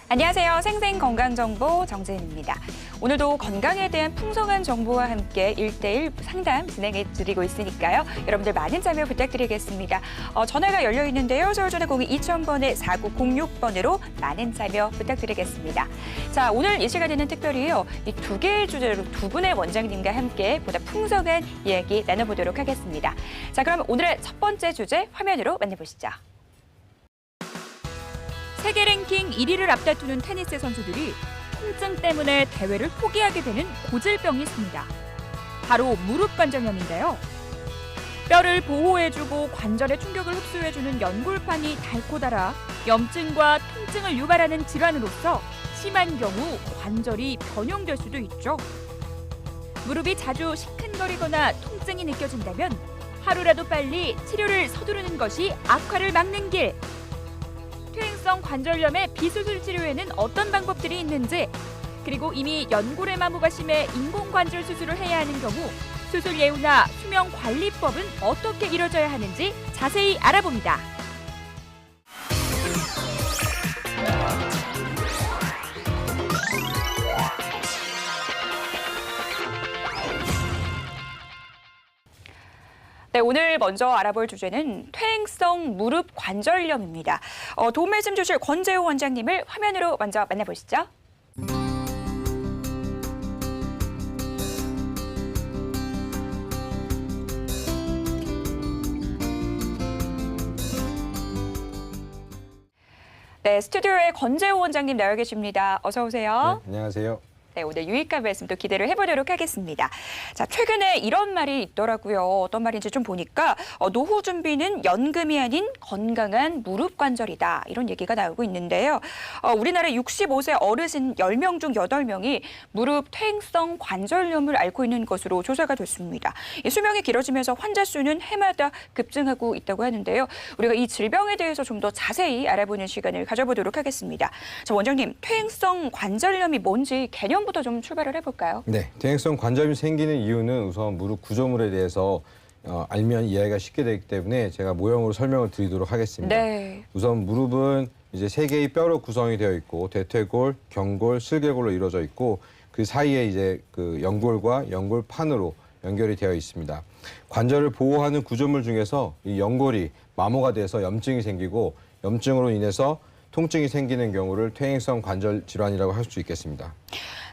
안녕하세요. 생생건강정보 정재은입니다. 오늘도 건강에 대한 풍성한 정보와 함께 1대1 상담 진행해드리고 있으니까요. 여러분들 많은 참여 부탁드리겠습니다. 전화가 열려 있는데요. 서울전화 02-2000번에 4906번으로 많은 참여 부탁드리겠습니다. 자, 오늘 이 시간에는 특별히요. 이 두 개의 주제로 두 분의 원장님과 함께 보다 풍성한 이야기 나눠보도록 하겠습니다. 자, 그럼 오늘의 첫 번째 주제 화면으로 만나보시죠. 세계 랭킹 1위를 앞다투는 테니스 선수들이 통증 때문에 대회를 포기하게 되는 고질병이 있습니다. 바로 무릎 관절염인데요. 뼈를 보호해주고 관절의 충격을 흡수해주는 연골판이 닳고 닳아 염증과 통증을 유발하는 질환으로서 심한 경우 관절이 변형될 수도 있죠. 무릎이 자주 시큰거리거나 통증이 느껴진다면 하루라도 빨리 치료를 서두르는 것이 악화를 막는 길. 퇴행성 관절염의 비수술 치료에는 어떤 방법들이 있는지, 그리고 이미 연골의 마모가 심해 인공관절 수술을 해야 하는 경우 수술 예후나 수명 관리법은 어떻게 이루어져야 하는지 자세히 알아봅니다. 네, 오늘 먼저 알아볼 주제는 퇴행성 무릎 관절염입니다. 도움 말씀 주실 권재호 원장님을 화면으로 먼저 만나보시죠. 네, 스튜디오에 권재호 원장님 나와 계십니다. 어서 오세요. 네, 안녕하세요. 네, 오늘 유익한 말씀도 기대를 해보도록 하겠습니다. 자, 최근에 이런 말이 있더라고요. 어떤 말인지 좀 보니까 노후 준비는 연금이 아닌 건강한 무릎 관절이다. 이런 얘기가 나오고 있는데요. 우리나라 65세 어르신 10명 중 8명이 무릎 퇴행성 관절염을 앓고 있는 것으로 조사가 됐습니다. 수명이 길어지면서 환자 수는 해마다 급증하고 있다고 하는데요. 우리가 이 질병에 대해서 좀 더 자세히 알아보는 시간을 가져보도록 하겠습니다. 자, 원장님, 퇴행성 관절염이 뭔지 개념부터 좀 출발을 해볼까요? 네, 퇴행성 관절염이 생기는 이유는 우선 무릎 구조물에 대해서 알면 이해가 쉽게 되기 때문에 제가 모형으로 설명을 드리도록 하겠습니다. 네. 우선 무릎은 이제 3개의 뼈로 구성이 되어 있고 대퇴골, 경골, 슬개골로 이루어져 있고 그 사이에 이제 그 연골과 연골판으로 연결이 되어 있습니다. 관절을 보호하는 구조물 중에서 이 연골이 마모가 돼서 염증이 생기고 염증으로 인해서 통증이 생기는 경우를 퇴행성 관절 질환이라고 할 수 있겠습니다.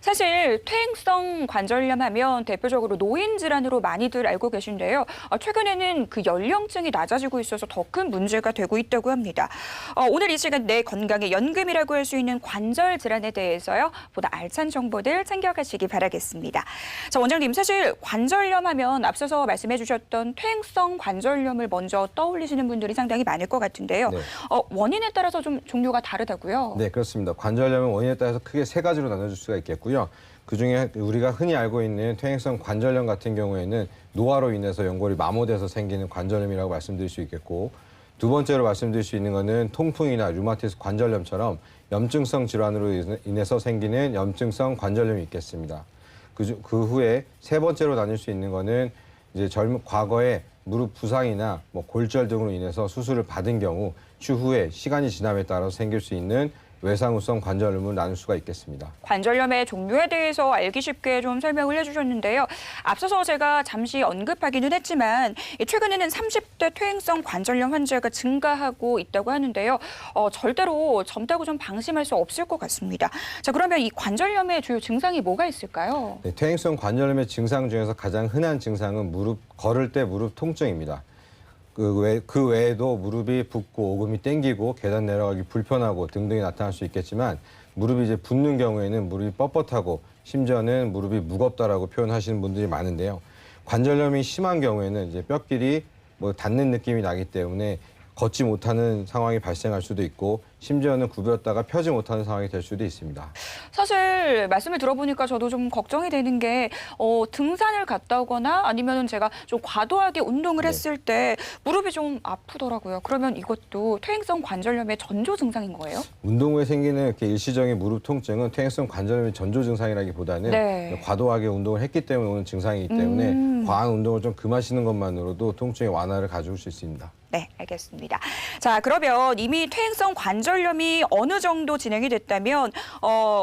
사실 퇴행성 관절염 하면 대표적으로 노인 질환으로 많이들 알고 계신데요. 최근에는 그 연령층이 낮아지고 있어서 더 큰 문제가 되고 있다고 합니다. 오늘 이 시간 내 건강의 연금이라고 할 수 있는 관절 질환에 대해서요. 보다 알찬 정보들 챙겨가시기 바라겠습니다. 자, 원장님, 사실 관절염 하면 앞서서 말씀해 주셨던 퇴행성 관절염을 먼저 떠올리시는 분들이 상당히 많을 것 같은데요. 네. 원인에 따라서 좀 종류가 다르다고요? 네, 그렇습니다. 관절염은 원인에 따라서 크게 3가지로 나눠질 수가 있겠고요. 그중에 우리가 흔히 알고 있는 퇴행성 관절염 같은 경우에는 노화로 인해서 연골이 마모돼서 생기는 관절염이라고 말씀드릴 수 있겠고, 두 번째로 말씀드릴 수 있는 것은 통풍이나 류마티스 관절염처럼 염증성 질환으로 인해서 생기는 염증성 관절염이 있겠습니다. 그 후에 세 번째로 나눌 수 있는 것은 이제 과거에 무릎 부상이나 골절 등으로 인해서 수술을 받은 경우 추후에 시간이 지남에 따라서 생길 수 있는 외상후성 관절염을 나눌 수가 있겠습니다. 관절염의 종류에 대해서 알기 쉽게 좀 설명을 해주셨는데요. 앞서서 제가 잠시 언급하기는 했지만 최근에는 30대 퇴행성 관절염 환자가 증가하고 있다고 하는데요. 절대로 젊다고 좀 방심할 수 없을 것 같습니다. 자, 그러면 이 관절염의 주요 증상이 뭐가 있을까요? 네, 퇴행성 관절염의 증상 중에서 가장 흔한 증상은 걸을 때 무릎 통증입니다. 그 외에도 무릎이 붓고 오금이 땡기고 계단 내려가기 불편하고 등등이 나타날 수 있겠지만 무릎이 이제 붓는 경우에는 무릎이 뻣뻣하고 심지어는 무릎이 무겁다라고 표현하시는 분들이 많은데요. 관절염이 심한 경우에는 이제 뼈끼리 닿는 느낌이 나기 때문에 걷지 못하는 상황이 발생할 수도 있고 심지어는 구부렸다가 펴지 못하는 상황이 될 수도 있습니다. 사실 말씀을 들어보니까 저도 좀 걱정이 되는 게 등산을 갔다 오거나 아니면 제가 좀 과도하게 운동을 했을 때 무릎이 좀 아프더라고요. 그러면 이것도 퇴행성 관절염의 전조 증상인 거예요? 운동 후에 생기는 이렇게 일시적인 무릎 통증은 퇴행성 관절염의 전조 증상이라기보다는 네. 과도하게 운동을 했기 때문에 오는 증상이기 때문에 과한 운동을 좀 금하시는 것만으로도 통증의 완화를 가져올 수 있습니다. 네, 알겠습니다. 자, 그러면 이미 퇴행성 관절염이 어느 정도 진행이 됐다면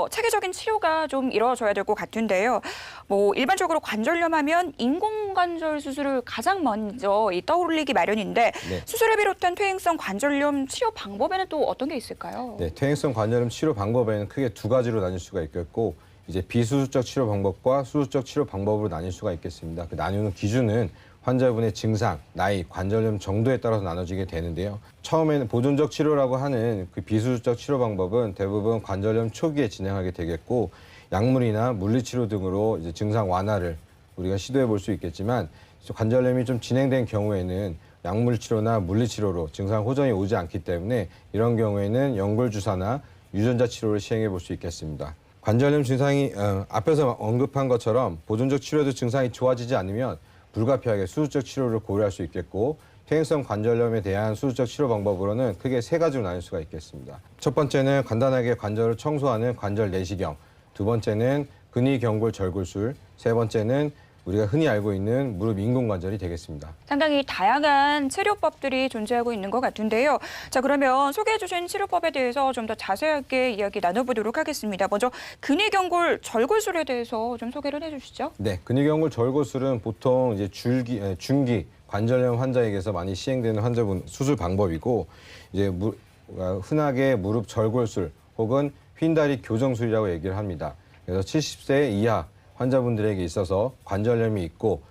체계적인 치료가 좀 이루어져야 될 것 같은데요. 뭐 일반적으로 관절염 하면 인공관절 수술을 가장 먼저 떠올리기 마련인데 네. 수술을 비롯한 퇴행성 관절염 치료 방법에는 또 어떤 게 있을까요? 네, 퇴행성 관절염 치료 방법에는 크게 두 가지로 나뉠 수가 있겠고 이제 비수술적 치료 방법과 수술적 치료 방법으로 나뉠 수가 있겠습니다. 그 나누는 기준은 환자분의 증상, 나이, 관절염 정도에 따라서 나눠지게 되는데요. 처음에는 보존적 치료라고 하는 그 비수술적 치료 방법은 대부분 관절염 초기에 진행하게 되겠고 약물이나 물리치료 등으로 이제 증상 완화를 우리가 시도해 볼 수 있겠지만 관절염이 좀 진행된 경우에는 약물 치료나 물리 치료로 증상 호전이 오지 않기 때문에 이런 경우에는 연골 주사나 유전자 치료를 시행해 볼 수 있겠습니다. 관절염 증상이 앞에서 언급한 것처럼 보존적 치료도 증상이 좋아지지 않으면 불가피하게 수술적 치료를 고려할 수 있겠고 퇴행성 관절염에 대한 수술적 치료 방법으로는 크게 세 가지로 나눌 수가 있겠습니다. 첫 번째는 간단하게 관절을 청소하는 관절 내시경, 두 번째는 근위경골 절골술, 세 번째는 우리가 흔히 알고 있는 무릎 인공관절이 되겠습니다. 상당히 다양한 치료법들이 존재하고 있는 것 같은데요. 자, 그러면 소개해 주신 치료법에 대해서 좀 더 자세하게 이야기 나눠보도록 하겠습니다. 먼저 근위경골 절골술에 대해서 좀 소개를 해주시죠. 네, 근위경골 절골술은 보통 이제 중기 관절염 환자에게서 많이 시행되는 환자분 수술 방법이고 이제 흔하게 무릎 절골술 혹은 휜다리 교정술이라고 얘기를 합니다. 그래서 70세 이하 환자분들에게 있어서 관절염이 있고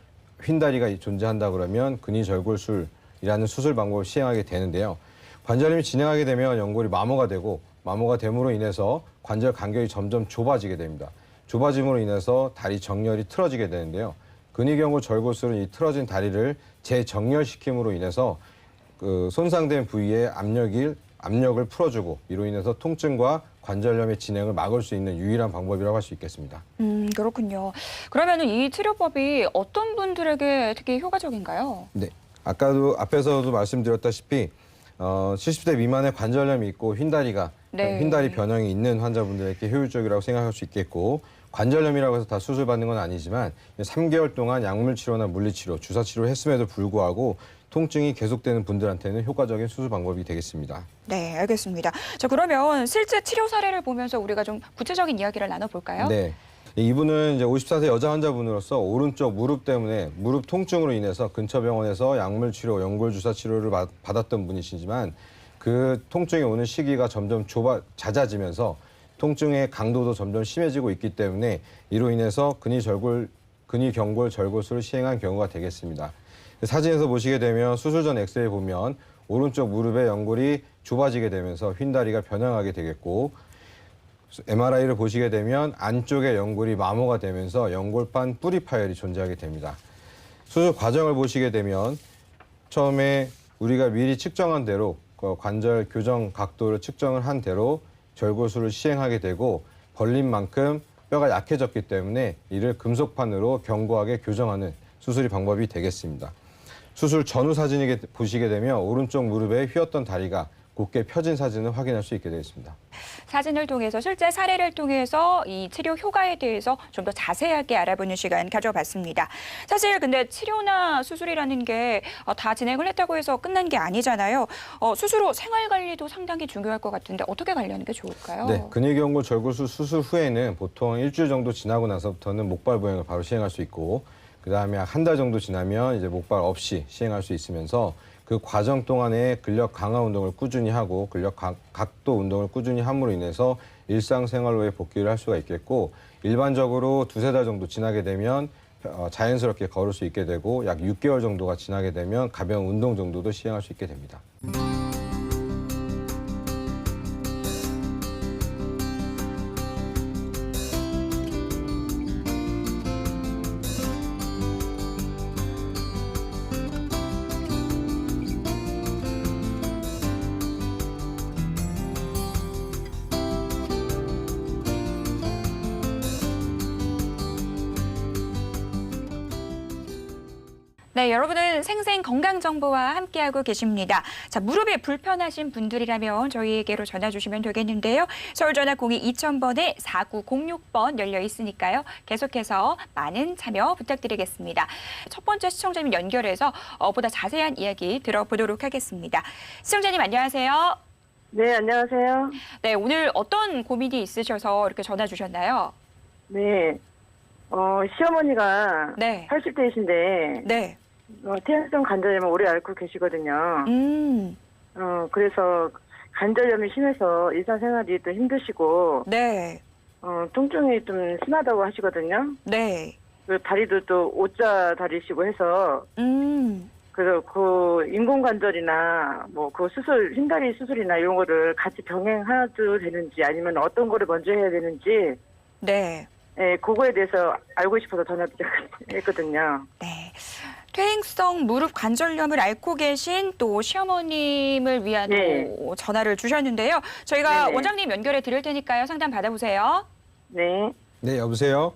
휜다리가 존재한다 그러면 근위절골술이라는 수술 방법을 시행하게 되는데요. 관절염이 진행하게 되면 연골이 마모가 되고 마모가 됨으로 인해서 관절 간격이 점점 좁아지게 됩니다. 좁아짐으로 인해서 다리 정렬이 틀어지게 되는데요. 근위경골 절골술은 이 틀어진 다리를 재정렬시킴으로 인해서 그 손상된 부위의 압력을 풀어주고 이로 인해서 통증과 관절염의 진행을 막을 수 있는 유일한 방법이라고 할 수 있겠습니다. 그렇군요. 그러면 이 치료법이 어떤 분들에게 특히 효과적인가요? 네, 앞에서도 말씀드렸다시피 70대 미만의 관절염이 있고 휜다리 변형이 있는 환자분들에게 효율적이라고 생각할 수 있겠고 관절염이라고 해서 다 수술받는 건 아니지만 3개월 동안 약물 치료나 물리치료, 주사 치료를 했음에도 불구하고 통증이 계속되는 분들한테는 효과적인 수술 방법이 되겠습니다. 네, 알겠습니다. 자, 그러면 실제 치료 사례를 보면서 우리가 좀 구체적인 이야기를 나눠볼까요? 네. 이분은 이제 54세 여자 환자분으로서 오른쪽 무릎 때문에 무릎 통증으로 인해서 근처 병원에서 약물 치료, 연골 주사 치료를 받았던 분이시지만 그 통증이 오는 시기가 점점 잦아지면서 통증의 강도도 점점 심해지고 있기 때문에 이로 인해서 근위경골 절골술을 시행한 경우가 되겠습니다. 사진에서 보시게 되면 수술 전 엑스레이 보면 오른쪽 무릎의 연골이 좁아지게 되면서 휜다리가 변형하게 되겠고 MRI를 보시게 되면 안쪽의 연골이 마모가 되면서 연골판 뿌리 파열이 존재하게 됩니다. 수술 과정을 보시게 되면 처음에 우리가 미리 측정한 대로 관절 교정 각도를 측정을 한 대로 절골술을 시행하게 되고 벌린 만큼 뼈가 약해졌기 때문에 이를 금속판으로 견고하게 교정하는 수술이 방법이 되겠습니다. 수술 전후 사진을 보시게 되면 오른쪽 무릎에 휘었던 다리가 곧게 펴진 사진을 확인할 수 있게 되겠습니다. 사진을 통해서 실제 사례를 통해서 이 치료 효과에 대해서 좀 더 자세하게 알아보는 시간 가져봤습니다. 사실 근데 치료나 수술이라는 게 다 진행을 했다고 해서 끝난 게 아니잖아요. 수술 후 생활 관리도 상당히 중요할 것 같은데 어떻게 관리하는 게 좋을까요? 네, 근위경골 절골술 수술 후에는 보통 일주일 정도 지나고 나서부터는 목발 보행을 바로 시행할 수 있고 그다음에 한 달 정도 지나면 이제 목발 없이 시행할 수 있으면서 그 과정 동안에 근력 강화 운동을 꾸준히 하고 근력 각도 운동을 꾸준히 함으로 인해서 일상생활로의 복귀를 할 수가 있겠고 일반적으로 두세 달 정도 지나게 되면 자연스럽게 걸을 수 있게 되고 약 6개월 정도가 지나게 되면 가벼운 운동 정도도 시행할 수 있게 됩니다. 네, 여러분은 생생 건강 정보와 함께하고 계십니다. 자, 무릎이 불편하신 분들이라면 저희에게로 전화 주시면 되겠는데요. 서울 전화 02-2000번에 4906번 열려 있으니까요. 계속해서 많은 참여 부탁드리겠습니다. 첫 번째 시청자님 연결해서 보다 자세한 이야기 들어보도록 하겠습니다. 시청자님 안녕하세요. 네, 안녕하세요. 네, 오늘 어떤 고민이 있으셔서 이렇게 전화 주셨나요? 네, 시어머니가 네. 80대이신데 네. 퇴행성 관절염을 오래 앓고 계시거든요. 그래서 관절염이 심해서 일상생활이 또 힘드시고 네. 통증이 좀 심하다고 하시거든요. 네. 그 다리도 또 오자 다리시고 해서 그래서 그 인공관절이나 뭐 그 수술, 흰다리 수술이나 이런 거를 같이 병행해도 되는지 아니면 어떤 거를 먼저 해야 되는지 네. 네, 그거에 대해서 알고 싶어서 전화드렸거든요. 네. 퇴행성 무릎 관절염을 앓고 계신 또 시어머님을 위한 네. 또 전화를 주셨는데요. 저희가 네네. 원장님 연결해 드릴 테니까요. 상담 받아보세요. 네, 네, 여보세요?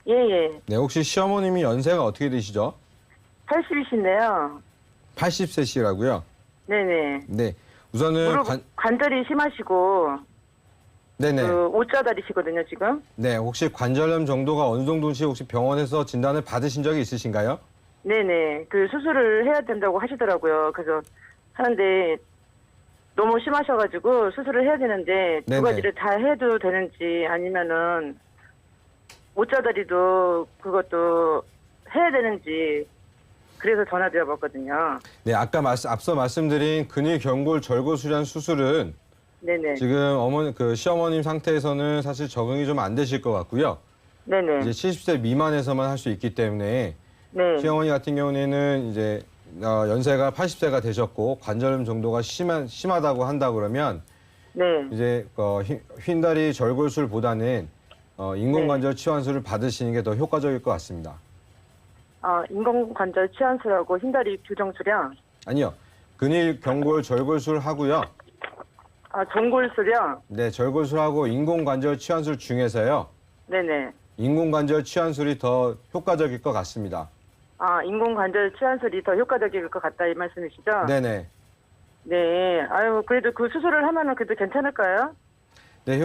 예, 예. 네, 혹시 시어머님이 연세가 어떻게 되시죠? 80이신데요. 80세시라고요? 네네. 네, 우선은 무릎 관절이 심하시고 네네. 그 오자다리시거든요, 지금. 네, 혹시 관절염 정도가 어느 정도인지 혹시 병원에서 진단을 받으신 적이 있으신가요? 네네. 그 수술을 해야 된다고 하시더라고요. 그래서 하는데 너무 심하셔가지고 수술을 해야 되는데 두 네네. 가지를 다 해도 되는지 아니면은 오자다리도 그것도 해야 되는지 그래서 전화드려봤거든요. 네, 아까 앞서 말씀드린 근위 경골 절골수련 수술은 네네. 지금 시어머님 상태에서는 사실 적응이 좀 안 되실 것 같고요. 네네. 이제 70세 미만에서만 할 수 있기 때문에 네. 시어머니 같은 경우에는 이제 연세가 80세가 되셨고 관절염 정도가 심하다고 한다 그러면 네. 이제 휜다리 절골술보다는 인공관절 치환술을 받으시는 게 더 효과적일 것 같습니다. 인공관절 치환술하고 흰다리 교정술이요? 아니요, 근위 경골 절골술 하고요. 전골술이요? 네, 절골술하고 인공관절 치환술 중에서요. 네네. 인공관절 치환술이 더 효과적일 것 같습니다. 인공관절 치환술이 더 효과적일 것 같다 이 말씀이시죠? 네네. 네. 아유, 그래도 그 수술을 하면은 그래도 괜찮을까요? 네,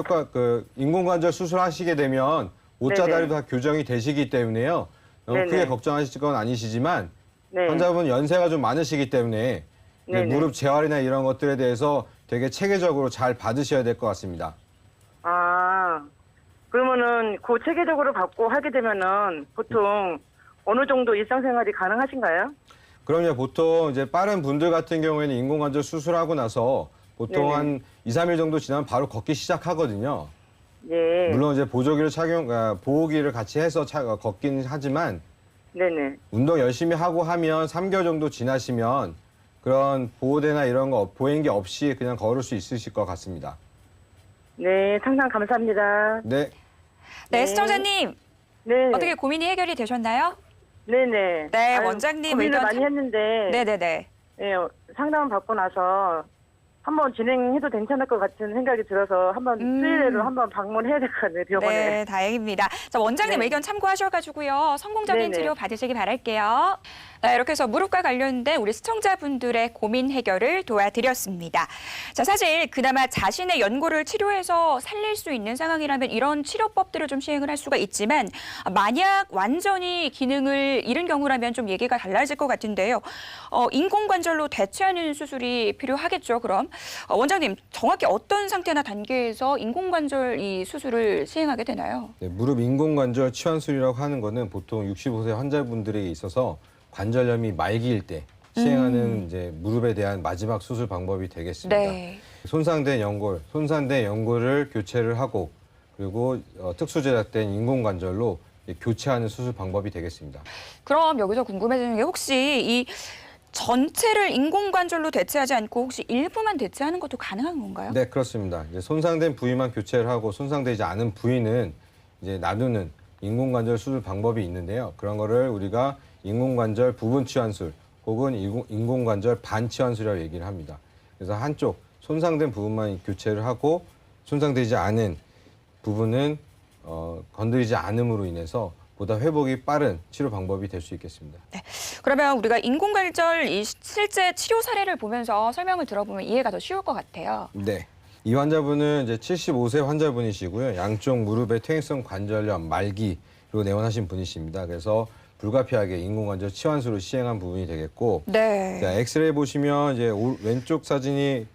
인공관절 수술하시게 되면 오자다리도 다 교정이 되시기 때문에요. 너무 네네. 크게 걱정하실 건 아니시지만 네. 환자분 연세가 좀 많으시기 때문에 이제 네네. 무릎 재활이나 이런 것들에 대해서 되게 체계적으로 잘 받으셔야 될 것 같습니다. 그러면은 그 체계적으로 받고 하게 되면은 보통 어느 정도 일상생활이 가능하신가요? 그럼요, 보통 이제 빠른 분들 같은 경우에는 인공관절 수술하고 나서 보통 네네. 한 2, 3일 정도 지나면 바로 걷기 시작하거든요. 네. 물론 이제 보호기를 같이 해서 걷긴 하지만 네네. 운동 열심히 하고 하면 3개월 정도 지나시면 그런 보호대나 이런 거 보행기 없이 그냥 걸을 수 있으실 것 같습니다. 네, 상담 감사합니다. 네. 네, 시청자님 네. 어떻게 고민이 해결이 되셨나요? 네네. 네, 원장님 고민을 의견 많이 했는데 네네네. 네, 상담을 받고 나서 한번 진행해도 괜찮을 것 같은 생각이 들어서 한번 수요일에로 한번 방문해야 될 것 같네요, 병원에. 네, 다행입니다. 자, 원장님 네. 의견 참고하셔가지고요. 성공적인 네네. 치료 받으시기 바랄게요. 네, 이렇게 해서 무릎과 관련된 우리 시청자분들의 고민 해결을 도와드렸습니다. 자, 사실 그나마 자신의 연골을 치료해서 살릴 수 있는 상황이라면 이런 치료법들을 좀 시행을 할 수가 있지만 만약 완전히 기능을 잃은 경우라면 좀 얘기가 달라질 것 같은데요. 인공관절로 대체하는 수술이 필요하겠죠, 그럼. 원장님, 정확히 어떤 상태나 단계에서 인공관절 이 수술을 시행하게 되나요? 네, 무릎 인공관절 치환술이라고 하는 거는 보통 65세 환자분들에게 있어서 관절염이 말기일 때 시행하는 이제 무릎에 대한 마지막 수술 방법이 되겠습니다. 네. 손상된 연골을 교체를 하고 그리고 특수 제작된 인공관절로 교체하는 수술 방법이 되겠습니다. 그럼 여기서 궁금해지는 게 혹시 이 전체를 인공관절로 대체하지 않고 혹시 일부만 대체하는 것도 가능한 건가요? 네, 그렇습니다. 이제 손상된 부위만 교체를 하고 손상되지 않은 부위는 이제 놔두는 인공관절 수술 방법이 있는데요. 그런 거를 우리가 인공관절 부분 치환술 혹은 인공관절 반 치환술이라고 얘기를 합니다. 그래서 한쪽 손상된 부분만 교체를 하고 손상되지 않은 부분은 건드리지 않음으로 인해서 보다 회복이 빠른 치료 방법이 될 수 있겠습니다. 그러면 우리가 인공관절 이 실제 치료 사례를 보면서 설명을 들어보면 이해가 더 쉬울 것 같아요. 네. 이 환자분은 이제 75세 환자분이시고요. 양쪽 무릎의 퇴행성 관절염 말기로 내원하신 분이십니다. 그래서 불가피하게 인공관절 치환술을 시행한 부분이 되겠고, 네. 자, 엑스레이 보시면 이제 왼쪽 사진이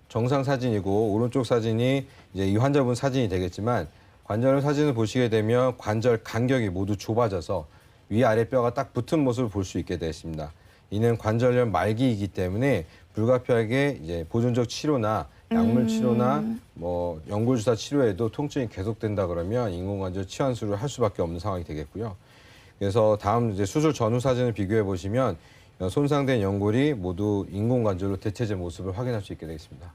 정상 사진이고 오른쪽 사진이 이제 이 환자분 사진이 되겠지만, 관절염 사진을 보시게 되면 관절 간격이 모두 좁아져서 위아래 뼈가 딱 붙은 모습을 볼 수 있게 되었습니다. 이는 관절염 말기이기 때문에 불가피하게 이제 보존적 치료나 약물 치료나 뭐 연골주사 치료에도 통증이 계속된다 그러면 인공관절 치환술을 할 수밖에 없는 상황이 되겠고요. 그래서 다음 이제 수술 전후 사진을 비교해 보시면 손상된 연골이 모두 인공관절로 대체된 모습을 확인할 수 있게 되겠습니다.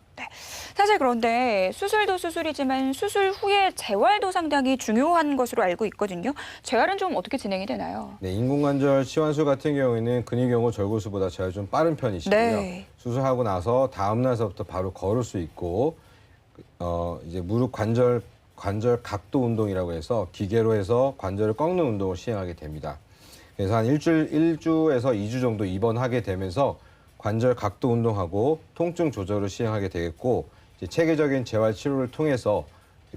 사실 그런데 수술도 수술이지만 수술 후에 재활도 상당히 중요한 것으로 알고 있거든요. 재활은 좀 어떻게 진행이 되나요? 네, 인공관절 치환술 같은 경우에는 근육연골 절골술보다 재활이 좀 빠른 편이시고요. 네. 수술하고 나서 다음 날서부터 바로 걸을 수 있고, 이제 무릎 관절 각도 운동이라고 해서 기계로 해서 관절을 꺾는 운동을 시행하게 됩니다. 그래서 한 1주에서 2주 정도 입원하게 되면서 관절 각도 운동하고 통증 조절을 시행하게 되겠고, 이제 체계적인 재활 치료를 통해서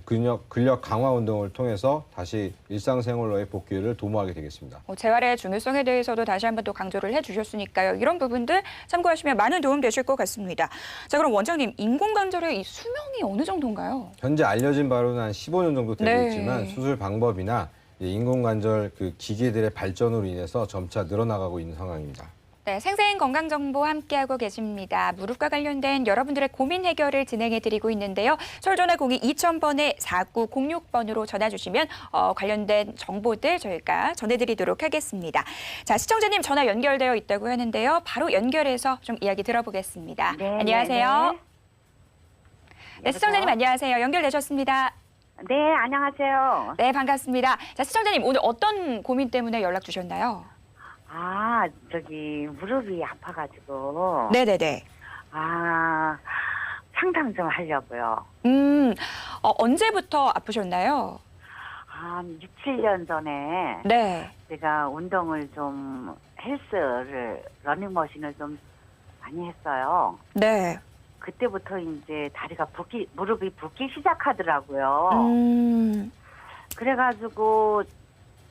근력 강화 운동을 통해서 다시 일상생활로의 복귀를 도모하게 되겠습니다. 재활의 중요성에 대해서도 다시 한번 또 강조를 해주셨으니까요. 이런 부분들 참고하시면 많은 도움 되실 것 같습니다. 자, 그럼 원장님, 인공관절의 이 수명이 어느 정도인가요? 현재 알려진 바로는 한 15년 정도 되고 네. 있지만 수술 방법이나 인공관절 그 기계들의 발전으로 인해서 점차 늘어나가고 있는 상황입니다. 네, 생생 건강 정보 함께하고 계십니다. 무릎과 관련된 여러분들의 고민 해결을 진행해드리고 있는데요. 서울전화 02-2000번에 4906번으로 전화 주시면 관련된 정보들 저희가 전해드리도록 하겠습니다. 자, 시청자님 전화 연결되어 있다고 하는데요. 바로 연결해서 좀 이야기 들어보겠습니다. 네, 안녕하세요. 네. 네, 시청자님 안녕하세요. 연결되셨습니다. 네, 안녕하세요. 네, 반갑습니다. 자, 시청자님 오늘 어떤 고민 때문에 연락 주셨나요? 아, 무릎이 아파가지고. 네네네. 상담 좀 하려고요. 언제부터 아프셨나요? 한 6, 7년 전에 네. 제가 운동을 좀 러닝머신을 좀 많이 했어요. 네. 그때부터 이제 무릎이 붓기 시작하더라고요. 그래가지고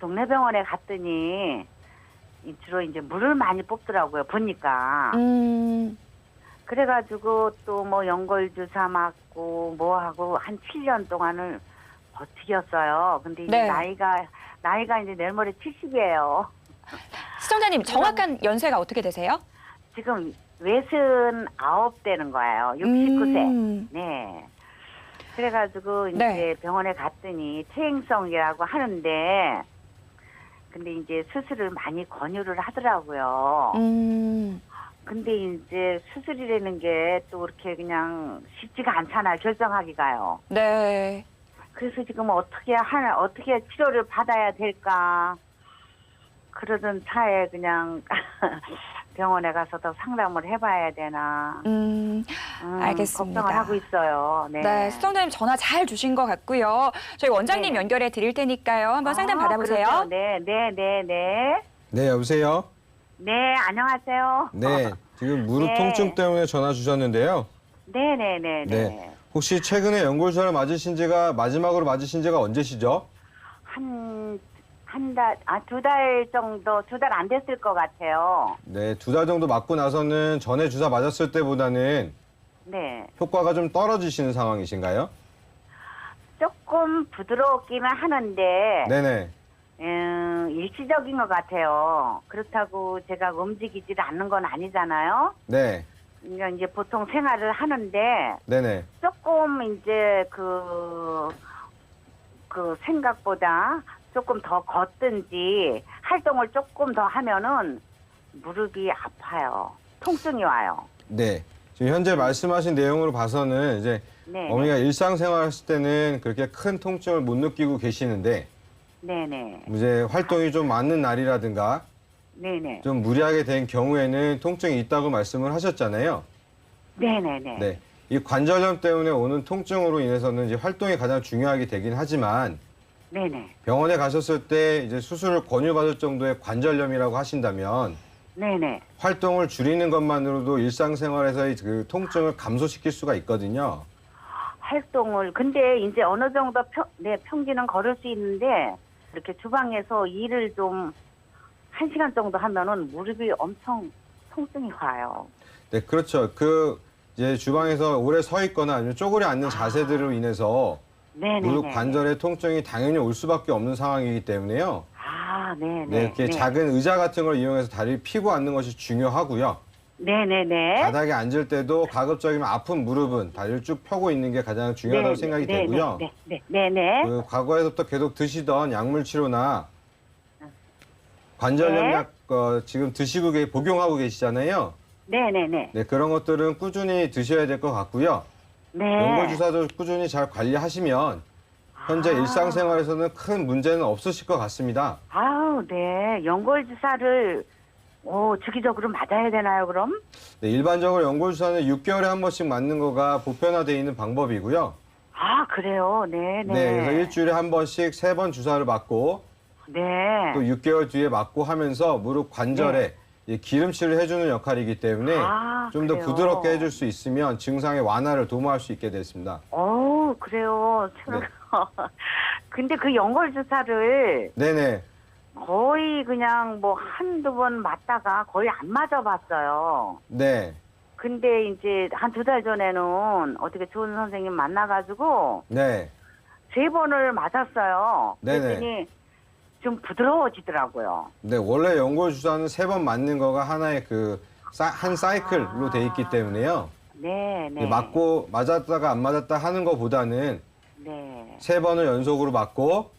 동네 병원에 갔더니 주로 이제 물을 많이 뽑더라고요, 보니까. 그래가지고 또 뭐 연골주사 맞고 뭐 하고 한 7년 동안을 버티겼어요. 근데 이제 네. 나이가 이제 내일 모레 70이에요. 시청자님 정확한 연세가 어떻게 되세요? 지금 69 되는 거예요. 69세. 네. 그래가지고 이제 네. 병원에 갔더니 퇴행성이라고 하는데, 근데 이제 수술을 많이 권유를 하더라고요. 근데 이제 수술이라는 게 또 그렇게 그냥 쉽지가 않잖아요. 결정하기가요. 네. 그래서 지금 어떻게 치료를 받아야 될까? 그러던 차에 그냥 병원에 가서 더 상담을 해봐야 되나. 알겠습니다. 걱정을 하고 있어요. 네. 네, 시청자님 전화 잘 주신 것 같고요. 저희 원장님 네. 연결해 드릴 테니까요. 한번 상담 받아보세요. 그러죠. 네. 네, 여보세요? 네, 안녕하세요. 네, 지금 무릎 네. 통증 때문에 전화 주셨는데요. 네네네. 네. 혹시 최근에 연골주사를 마지막으로 맞으신 지가 언제시죠? 두 달 정도, 2달 안 됐을 것 같아요. 네, 2달 정도 맞고 나서는 전에 주사 맞았을 때보다는 네. 효과가 좀 떨어지시는 상황이신가요? 조금 부드럽기는 하는데, 네네. 일시적인 것 같아요. 그렇다고 제가 움직이지 않는 건 아니잖아요. 네. 그러니까 이제 보통 생활을 하는데, 네네. 조금 이제 생각보다 조금 더 걷든지 활동을 조금 더 하면은 무릎이 아파요. 통증이 와요. 네. 지금 현재 말씀하신 내용으로 봐서는 이제 네. 어머니가 일상생활 하실 때는 그렇게 큰 통증을 못 느끼고 계시는데 네네. 이제 활동이 좀 많은 날이라든가 네네. 좀 무리하게 된 경우에는 통증이 있다고 말씀을 하셨잖아요. 네네네. 네. 이 관절염 때문에 오는 통증으로 인해서는 이제 활동이 가장 중요하게 되긴 하지만 네네. 병원에 가셨을 때 이제 수술을 권유받을 정도의 관절염이라고 하신다면 네네. 활동을 줄이는 것만으로도 일상생활에서의 그 통증을 감소시킬 수가 있거든요. 활동을 근데 이제 어느 정도 평지는 걸을 수 있는데 이렇게 주방에서 일을 좀 1시간 정도 하면은 무릎이 엄청 통증이 와요. 네, 그렇죠. 이제 주방에서 오래 서 있거나 아니면 쪼그려 앉는 자세들로 인해서 네네. 무릎 관절의 통증이 당연히 올 수밖에 없는 상황이기 때문에요. 네네. 네, 이렇게 작은 의자 같은 걸 이용해서 다리를 펴고 앉는 것이 중요하고요. 네네네. 바닥에 앉을 때도 가급적이면 아픈 무릎은 다리를 쭉 펴고 있는 게 가장 중요하다고 생각이 되고요. 네네. 과거에서부터 계속 드시던 약물 치료나 관절염 약 지금 드시고 복용하고 계시잖아요. 네네네. 네, 그런 것들은 꾸준히 드셔야 될 것 같고요. 네. 연골 주사도 꾸준히 잘 관리하시면 현재 일상생활에서는 큰 문제는 없으실 것 같습니다. 네. 연골 주사를 주기적으로 맞아야 되나요, 그럼? 네, 일반적으로 연골 주사는 6개월에 한 번씩 맞는 거가 보편화되어 있는 방법이고요. 그래요. 네네. 네, 그래서 일주일에 한 번씩 3번 주사를 맞고 네. 또 6개월 뒤에 맞고 하면서 무릎 관절에 기름칠을 해주는 역할이기 때문에 좀 더 그래요. 부드럽게 해줄 수 있으면 증상의 완화를 도모할 수 있게 됐습니다. 그래요. 네. 근데 그 연골 주사를 네네. 거의 그냥 뭐 한두 번 맞다가 거의 안 맞아봤어요. 네. 근데 이제 한 2달 전에는 어떻게 좋은 선생님 만나가지고 네. 3번을 맞았어요. 네네. 그랬더니 좀 부드러워지더라고요. 네, 원래 연골 주사는 3번 맞는 거가 하나의 한 사이클로 돼 있기 때문에요. 네. 맞았다가 안 맞았다 하는 것보다는 네. 3번을 연속으로 맞고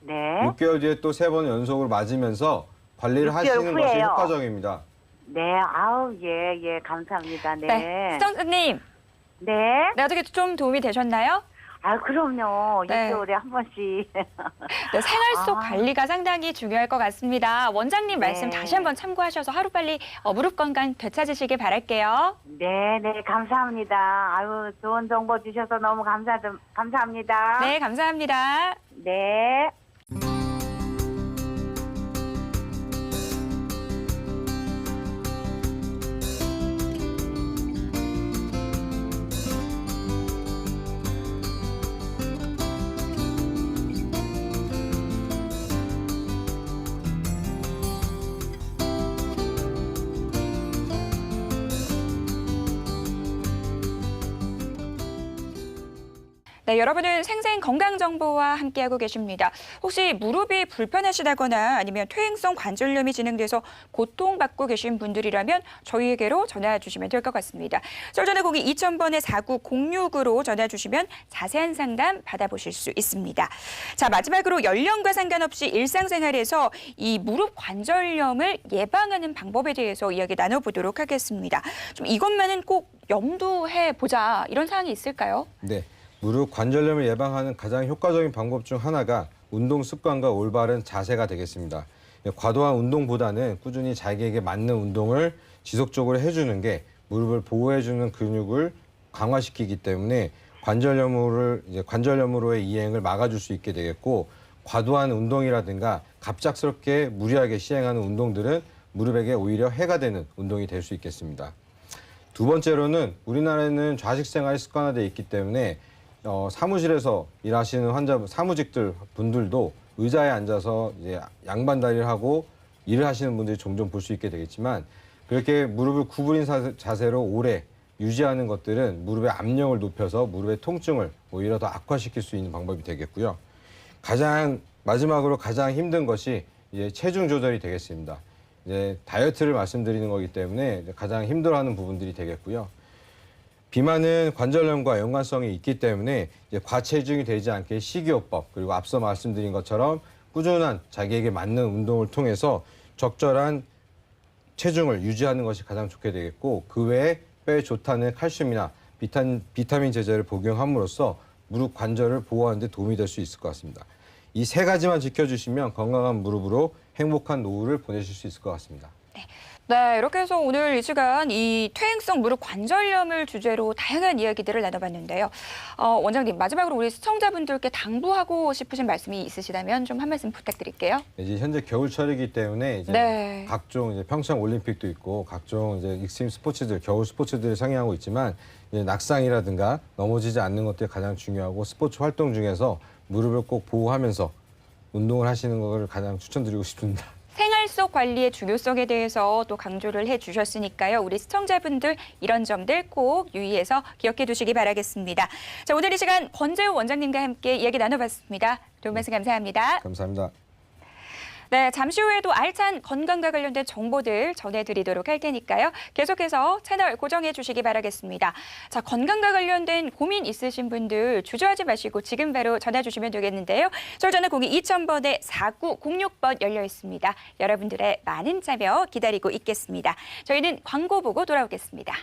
네. 6개월 뒤에 또 3번을 연속으로 맞으면서 관리를 6개월 하시는 것이 후에요. 효과적입니다. 네. 예, 감사합니다. 네. 네, 시청자님, 네. 네, 어떻게 좀 도움이 되셨나요? 그럼요. 네. 6개월에 한 번씩. 네, 생활 속 관리가 상당히 중요할 것 같습니다. 원장님 말씀 네. 다시 한번 참고하셔서 하루빨리 무릎 건강 되찾으시길 바랄게요. 네, 감사합니다. 좋은 정보 주셔서 너무 감사합니다. 네, 감사합니다. 네. 네, 여러분은 생생 건강 정보와 함께하고 계십니다. 혹시 무릎이 불편하시다거나 아니면 퇴행성 관절염이 진행돼서 고통받고 계신 분들이라면 저희에게로 전화 주시면 될 것 같습니다. 썰전화공이 2000번에 4906으로 전화 주시면 자세한 상담 받아보실 수 있습니다. 자, 마지막으로 연령과 상관없이 일상생활에서 이 무릎 관절염을 예방하는 방법에 대해서 이야기 나눠보도록 하겠습니다. 좀 이것만은 꼭 염두해 보자 이런 사항이 있을까요? 네. 무릎 관절염을 예방하는 가장 효과적인 방법 중 하나가 운동 습관과 올바른 자세가 되겠습니다. 과도한 운동보다는 꾸준히 자기에게 맞는 운동을 지속적으로 해주는 게 무릎을 보호해주는 근육을 강화시키기 때문에 관절염으로의 이행을 막아줄 수 있게 되겠고, 과도한 운동이라든가 갑작스럽게 무리하게 시행하는 운동들은 무릎에게 오히려 해가 되는 운동이 될 수 있겠습니다. 두 번째로는 우리나라에는 좌식 생활이 습관화되어 있기 때문에 사무실에서 일하시는 사무직들 분들도 의자에 앉아서 이제 양반 다리를 하고 일을 하시는 분들이 종종 볼 수 있게 되겠지만, 그렇게 무릎을 구부린 자세로 오래 유지하는 것들은 무릎의 압력을 높여서 무릎의 통증을 오히려 더 악화시킬 수 있는 방법이 되겠고요. 마지막으로 가장 힘든 것이 이제 체중 조절이 되겠습니다. 이제 다이어트를 말씀드리는 거기 때문에 가장 힘들어하는 부분들이 되겠고요. 비만은 관절염과 연관성이 있기 때문에 이제 과체중이 되지 않게 식이요법, 그리고 앞서 말씀드린 것처럼 꾸준한 자기에게 맞는 운동을 통해서 적절한 체중을 유지하는 것이 가장 좋게 되겠고, 그 외에 뼈에 좋다는 칼슘이나 비타민 제제를 복용함으로써 무릎 관절을 보호하는 데 도움이 될 수 있을 것 같습니다. 이 3가지만 지켜주시면 건강한 무릎으로 행복한 노후를 보내실 수 있을 것 같습니다. 네, 이렇게 해서 오늘 이 시간 이 퇴행성 무릎 관절염을 주제로 다양한 이야기들을 나눠봤는데요. 원장님, 마지막으로 우리 시청자분들께 당부하고 싶으신 말씀이 있으시다면 좀 한 말씀 부탁드릴게요. 이제 현재 겨울철이기 때문에 이제 네. 각종 이제 평창 올림픽도 있고 각종 이제 익스트림 스포츠들, 겨울 스포츠들이 상영하고 있지만 이제 낙상이라든가 넘어지지 않는 것들이 가장 중요하고 스포츠 활동 중에서 무릎을 꼭 보호하면서 운동을 하시는 것을 가장 추천드리고 싶습니다. 생활 속 관리의 중요성에 대해서 또 강조를 해주셨으니까요. 우리 시청자분들 이런 점들 꼭 유의해서 기억해 두시기 바라겠습니다. 자, 오늘 이 시간 권재우 원장님과 함께 이야기 나눠봤습니다. 도움 말씀 감사합니다. 감사합니다. 네, 잠시 후에도 알찬 건강과 관련된 정보들 전해드리도록 할 테니까요. 계속해서 채널 고정해 주시기 바라겠습니다. 자, 건강과 관련된 고민 있으신 분들 주저하지 마시고 지금 바로 전화 주시면 되겠는데요. 저희 전화공이 2000번에 4906번 열려 있습니다. 여러분들의 많은 참여 기다리고 있겠습니다. 저희는 광고 보고 돌아오겠습니다.